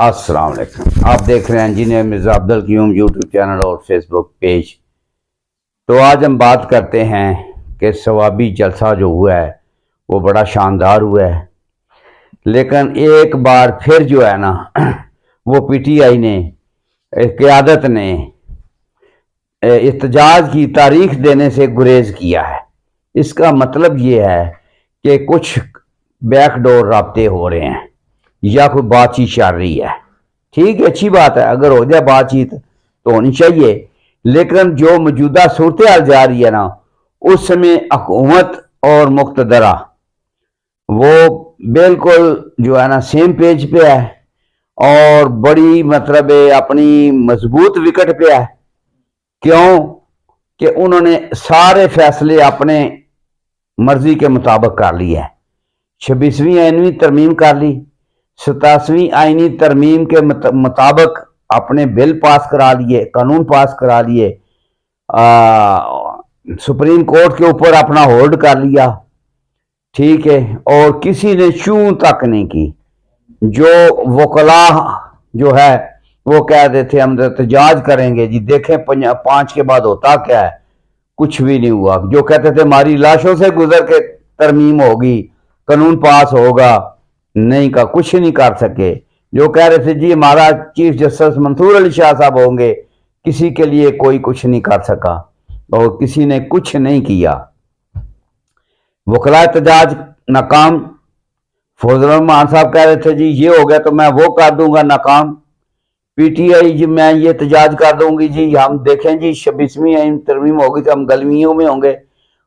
السلام علیکم، آپ دیکھ رہے ہیں engineer Mirza Abdul Qayyum YouTube channel اور فیس بک پیج۔ تو آج ہم بات کرتے ہیں کہ ثوابی جلسہ جو ہوا ہے وہ بڑا شاندار ہوا ہے، لیکن ایک بار پھر جو ہے نا وہ پی ٹی آئی نے قیادت نے احتجاج کی تاریخ دینے سے گریز کیا ہے۔ اس کا مطلب یہ ہے کہ کچھ بیک ڈور رابطے ہو رہے ہیں یا کوئی بات چیت چل رہی ہے۔ ٹھیک ہے، اچھی بات ہے، اگر ہو جائے بات چیت تو ہونی چاہیے، لیکن جو موجودہ صورتحال جا رہی ہے نا اس میں حکومت اور مقتدرہ وہ بالکل جو ہے نا سیم پیج پہ ہے اور بڑی اپنی مضبوط وکٹ پہ ہے۔ کیوں کہ انہوں نے سارے فیصلے اپنے مرضی کے مطابق کر لی ہے۔ 26ویں آئینی ترمیم کر لی، 87ویں آئینی ترمیم کے مطابق اپنے بل پاس کرا لیے، قانون پاس کرا لیے، سپریم کورٹ کے اوپر اپنا ہولڈ کر لیا۔ ٹھیک ہے، اور کسی نے چوں تک نہیں کی۔ جو وکلا جو ہے وہ کہہ دیتے ہم احتجاج کریں گے، جی دیکھیں 5 کے بعد ہوتا کیا ہے، کچھ بھی نہیں ہوا۔ جو کہتے تھے ہماری لاشوں سے گزر کے ترمیم ہوگی، قانون پاس ہوگا، نہیں کا کچھ نہیں کر سکے۔ جو کہہ رہے تھے جی ہمارا چیف جسٹس منصور علی شاہ صاحب ہوں گے، کسی کے لیے کوئی کچھ نہیں کر سکا اور کسی نے کچھ نہیں کیا۔ وکلا احتجاج ناکام۔ فضل الرحمان صاحب کہہ رہے تھے جی یہ ہو گیا تو میں وہ کر دوں گا، ناکام۔ پی ٹی آئی جی میں یہ احتجاج کر دوں گی، جی ہم دیکھیں جی 26ویں آئین ترمیم ہوگی تو ہم گلویوں میں ہوں گے،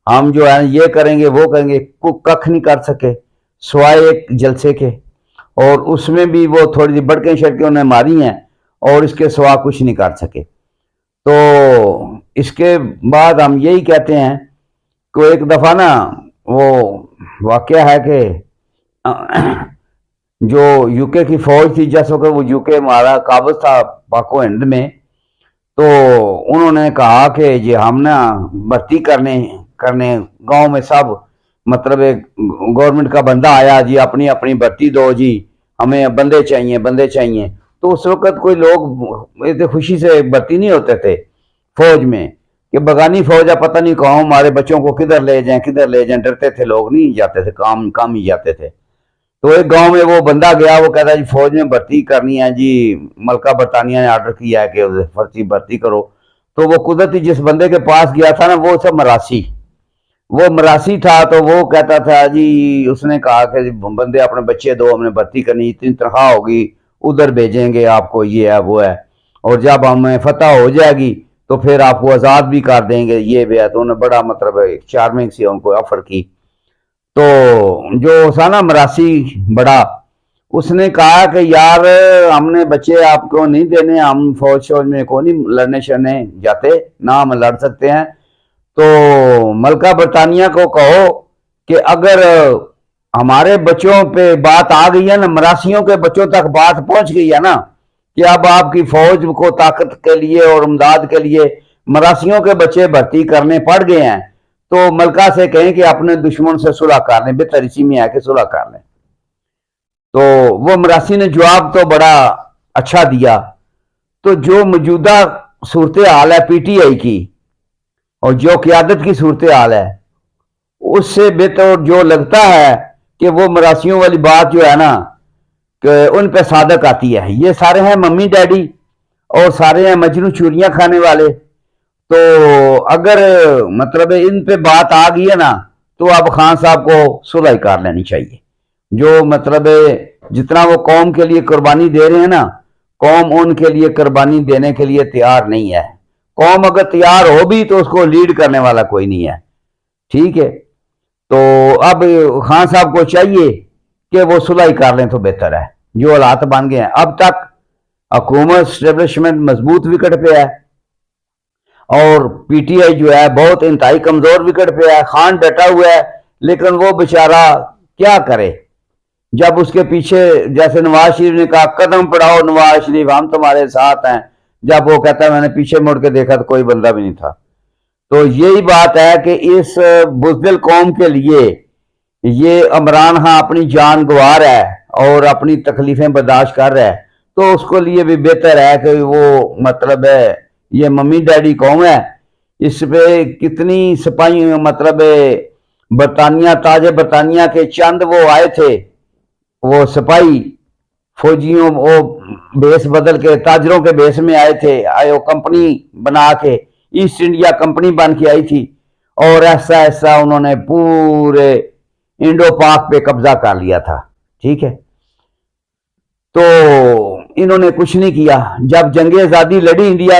ہم جو ہے یہ کریں گے وہ کریں گے، ککھ نہیں کر سکے سوائے ایک جلسے کے، اور اس میں بھی وہ تھوڑی سی بڑکیں شڑکیں انہیں ماری ہیں اور اس کے سوا کچھ نہیں کر سکے۔ تو اس کے بعد ہم یہی کہتے ہیں کہ ایک دفعہ نا وہ واقعہ ہے کہ جو یو کے کی فوج تھی، جس وقت وہ یو کے ہمارا قابض تھا پاک و ہند میں، تو انہوں نے کہا کہ یہ ہم نا بھرتی کرنے گاؤں میں سب گورنمنٹ کا بندہ آیا جی اپنی اپنی بھرتی دو، جی ہمیں بندے چاہیے۔ تو اس وقت کوئی لوگ خوشی سے بھرتی نہیں ہوتے تھے فوج میں کہ بغانی فوج ہے، پتہ نہیں کہاں ہمارے بچوں کو کدھر لے جائیں، ڈرتے تھے لوگ، نہیں جاتے تھے، کام ہی جاتے تھے۔ تو ایک گاؤں میں وہ بندہ گیا، وہ کہتا ہے جی فوج میں بھرتی کرنی ہے، جی ملکہ برطانیہ نے آرڈر کیا ہے کہ بھرتی کرو۔ تو وہ قدرتی جس بندے کے پاس گیا تھا نا وہ سب مراسی تھا، تو وہ کہتا تھا جی اس نے کہا کہ بندے اپنے بچے دو، ہم نے بھرتی کرنی، اتنی تنخواہ ہوگی ادھر بھیجیں گے آپ کو، یہ ہے وہ ہے، اور جب ہمیں فتح ہو جائے گی تو پھر آپ کو آزاد بھی کر دیں گے، یہ بھی ہے۔ تو انہیں بڑا چارمنگ سی ان کو آفر کی۔ تو جو تھا نا مراسی بڑا، اس نے کہا کہ یار ہم نے بچے آپ کو نہیں دینے، ہم فوج میں کو نہیں لڑنے شڑنے جاتے، نہ ہم لڑ سکتے ہیں۔ تو ملکہ برطانیہ کو کہو کہ اگر ہمارے بچوں پہ بات آ گئی ہے نا، مراسیوں کے بچوں تک بات پہنچ گئی ہے نا کہ اب آپ کی فوج کو طاقت کے لیے اور امداد کے لیے مراسیوں کے بچے بھرتی کرنے پڑ گئے ہیں، تو ملکہ سے کہیں کہ اپنے دشمن سے صلح کر لیں، بہتر اسی میں ہے کہ صلح کر لیں۔ تو وہ مراسی نے جواب تو بڑا اچھا دیا۔ تو جو موجودہ صورتحال ہے پی ٹی آئی کی اور جو قیادت کی صورتحال ہے، اس سے بہتر جو لگتا ہے کہ وہ مراسیوں والی بات جو ہے نا کہ ان پہ صادق آتی ہے۔ یہ سارے ہیں ممی ڈیڈی اور سارے ہیں مجنوں چوریاں کھانے والے۔ تو اگر ان پہ بات آ گئی ہے نا تو اب خان صاحب کو صلح کر لینی چاہیے۔ جو جتنا وہ قوم کے لیے قربانی دے رہے ہیں نا، قوم ان کے لیے قربانی دینے کے لیے تیار نہیں ہے۔ قوم اگر تیار ہو بھی تو اس کو لیڈ کرنے والا کوئی نہیں ہے۔ ٹھیک ہے، تو اب خان صاحب کو چاہیے کہ وہ صلح کر لیں تو بہتر ہے۔ جو حالات بن گئے ہیں، اب تک حکومت اسٹیبلشمنٹ مضبوط وکٹ پہ ہے اور پی ٹی آئی جو ہے بہت انتہائی کمزور وکٹ پہ ہے۔ خان ڈٹا ہوا ہے، لیکن وہ بیچارہ کیا کرے جب اس کے پیچھے جیسے نواز شریف نے کہا قدم پڑھاؤ نواز شریف ہم تمہارے ساتھ ہیں، جب وہ کہتا ہے میں نے پیچھے مڑ کے دیکھا تو کوئی بندہ بھی نہیں تھا۔ تو یہی بات ہے کہ اس بزدل قوم کے لیے یہ عمران خان اپنی جان گنوا رہا ہے اور اپنی تکلیفیں برداشت کر رہا ہے، تو اس کو لیے بھی بہتر ہے کہ وہ مطلب ہے یہ ممی ڈیڈی قوم ہے، اس پہ کتنی سپاہی مطلب برطانیہ تاج برطانیہ کے چند وہ آئے تھے، وہ سپاہی فوجیوں وہ بیس بدل کے تاجروں کے بیس میں آئے تھے، آئے وہ کمپنی بنا کے ایسٹ انڈیا کمپنی بن کے آئی تھی، اور ایسا ایسا انہوں نے پورے انڈو پاک پہ قبضہ کر لیا تھا، ٹھیک ہے۔ تو انہوں نے کچھ نہیں کیا۔ جب جنگ آزادی لڑی انڈیا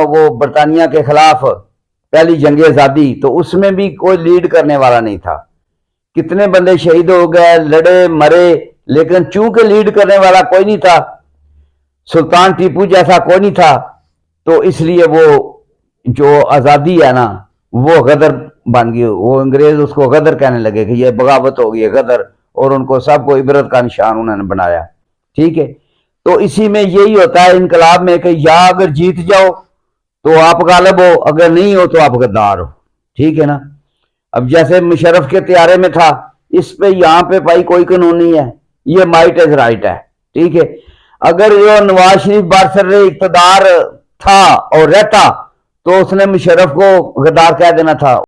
وہ برطانیہ کے خلاف پہلی جنگ آزادی، تو اس میں بھی کوئی لیڈ کرنے والا نہیں تھا، کتنے بندے شہید ہو گئے، لڑے مرے، لیکن چونکہ لیڈ کرنے والا کوئی نہیں تھا، سلطان ٹیپو جیسا کوئی نہیں تھا، تو اس لیے وہ جو آزادی ہے نا وہ غدر بن گئی، وہ انگریز اس کو غدر کہنے لگے کہ یہ بغاوت ہو گئی غدر، اور ان کو سب کو عبرت کا نشان انہوں نے بنایا، ٹھیک ہے۔ تو اسی میں یہی ہوتا ہے انقلاب میں کہ یا اگر جیت جاؤ تو آپ غالب ہو، اگر نہیں ہو تو آپ غدار ہو، ٹھیک ہے نا۔ اب جیسے مشرف کے طیارے میں تھا، اس پہ یہاں پہ بھائی کوئی قانون نہیں ہے، یہ مائٹ از رائٹ ہے، ٹھیک ہے۔ اگر یہ نواز شریف برسر اقتدار تھا اور رہتا تو اس نے مشرف کو غدار کہہ دینا تھا۔